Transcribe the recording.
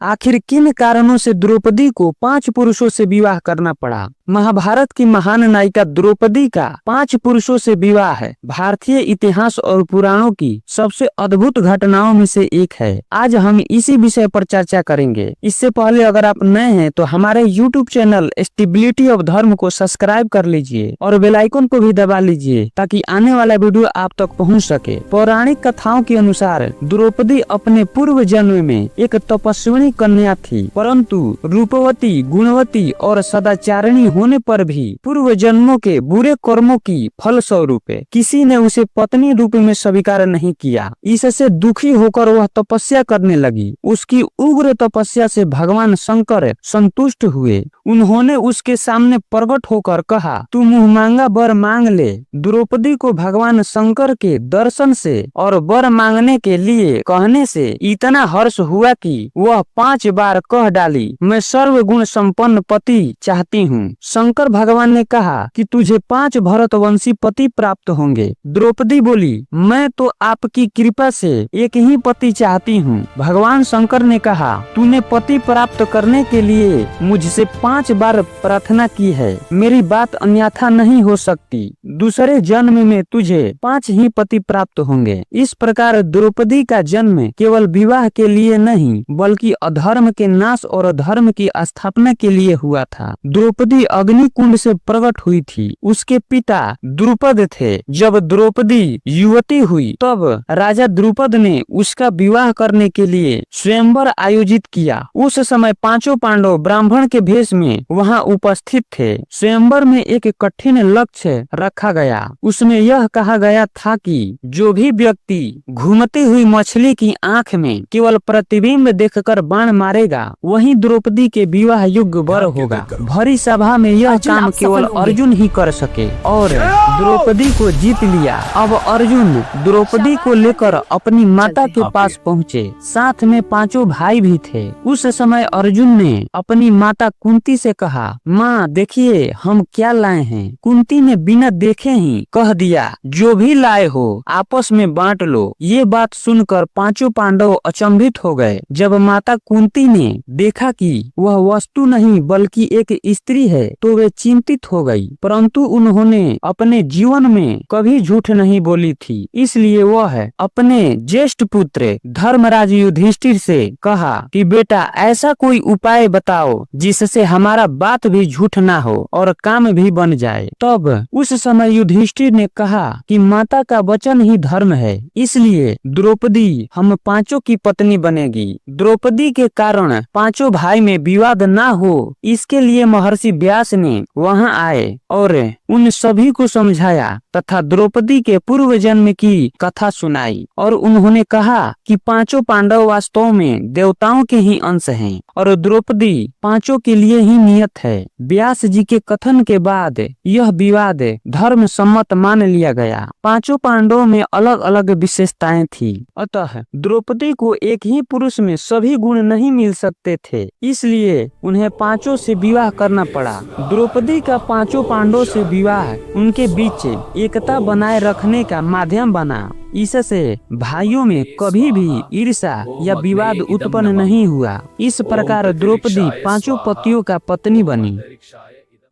आखिर किन कारणों से द्रौपदी को 5 पुरुषों से विवाह करना पड़ा? महाभारत की महान नायिका द्रौपदी का 5 पुरुषों से विवाह है भारतीय इतिहास और पुराणों की सबसे अद्भुत घटनाओं में से एक है। आज हम इसी विषय पर चर्चा करेंगे। इससे पहले अगर आप नए हैं तो हमारे YouTube चैनल स्टेबिलिटी ऑफ धर्म को सब्सक्राइब कर लीजिए और बेल आइकन को भी दबा लीजिए ताकि आने वाला वीडियो आप तक पहुंच सके। पौराणिक कथाओं के अनुसार द्रौपदी अपने पूर्व जन्म में एक तपस्विनी कन्या थी, परंतु रूपवती, गुणवती और सदाचारिणी होने पर भी पूर्व जन्मों के बुरे कर्मों की फल स्वरूप किसी ने उसे पत्नी रूप में स्वीकार नहीं किया। इससे दुखी होकर वह तपस्या करने लगी। उसकी उग्र तपस्या से भगवान शंकर संतुष्ट हुए। उन्होंने उसके सामने प्रकट होकर कहा, तू मुँह मांगा वर मांग ले। द्रौपदी को भगवान शंकर के दर्शन से और वर मांगने के लिए कहने से इतना हर्ष हुआ कि वह 5 बार कह डाली, मैं सर्वगुण संपन्न पति चाहती हूँ। शंकर भगवान ने कहा कि तुझे 5 भरतवंशी पति प्राप्त होंगे। द्रौपदी बोली, मैं तो आपकी कृपा से एक ही पति चाहती हूँ। भगवान शंकर ने कहा, तूने पति प्राप्त करने के लिए मुझसे 5 बार प्रार्थना की है, मेरी बात अन्यथा नहीं हो सकती। दूसरे जन्म में तुझे 5 ही पति प्राप्त होंगे। इस प्रकार द्रौपदी का जन्म केवल विवाह के लिए नहीं बल्कि अधर्म के नाश और धर्म की स्थापना के लिए हुआ था। द्रौपदी अग्नि कुंड से प्रकट हुई थी। उसके पिता द्रुपद थे। जब द्रौपदी युवती हुई तब राजा द्रुपद ने उसका विवाह करने के लिए स्वयंवर आयोजित किया। उस समय 5 पांडव ब्राह्मण के भेष में वहां उपस्थित थे। स्वयंवर में एक कठिन लक्ष्य रखा गया। उसमें यह कहा गया था कि जो भी व्यक्ति घूमती हुई मछली की आंख में केवल प्रतिबिंब देखकर बाण मारेगा वही द्रौपदी के विवाह योग्य वर होगा। भरी सभा में यह काम केवल अर्जुन ही कर सके और द्रौपदी को जीत लिया। अब अर्जुन द्रौपदी को लेकर अपनी माता के पास पहुँचे। साथ में 5 भाई भी थे। उस समय अर्जुन ने अपनी माता कुंती से कहा, माँ देखिए हम क्या लाए हैं। कुंती ने बिना देखे ही कह दिया, जो भी लाए हो आपस में बांट लो। ये बात सुनकर 5 पांडव अचंभित हो गए। जब माता कुंती ने देखा कि वह वस्तु नहीं बल्कि एक स्त्री है तो वे चिंतित हो गई, परंतु उन्होंने अपने जीवन में कभी झूठ नहीं बोली थी। इसलिए वह अपने ज्येष्ठ पुत्र धर्मराज युधिष्ठिर से कहा कि बेटा ऐसा कोई उपाय बताओ जिससे हमारा बात भी झूठ ना हो और काम भी बन जाए। तब उस समय युधिष्ठिर ने कहा कि माता का वचन ही धर्म है, इसलिए द्रौपदी हम 5 की पत्नी बनेगी। द्रौपदी के कारण 5 भाई में विवाद ना हो इसके लिए महर्षि व्यास ने वहां आए और उन सभी को समझाया तथा द्रौपदी के पूर्व जन्म की कथा सुनाई। और उन्होंने कहा कि 5 पांडव वास्तव में देवताओं के ही अंश हैं और द्रौपदी 5 के लिए ही नियत है। व्यास जी के कथन के बाद यह विवाद धर्म सम्मत मान लिया गया। 5 पांडवों में अलग अलग विशेषताएं थी, अतः द्रौपदी को एक ही पुरुष में सभी गुण नहीं मिल सकते थे, इसलिए उन्हें 5 से विवाह करना पड़ा। द्रौपदी का 5 पांडवों से विवाह उनके बीच एकता बनाए रखने का माध्यम बना। इससे भाइयों में कभी भी ईर्ष्या या विवाद उत्पन्न नहीं हुआ। इस प्रकार द्रौपदी 5 पतियों का पत्नी बनी।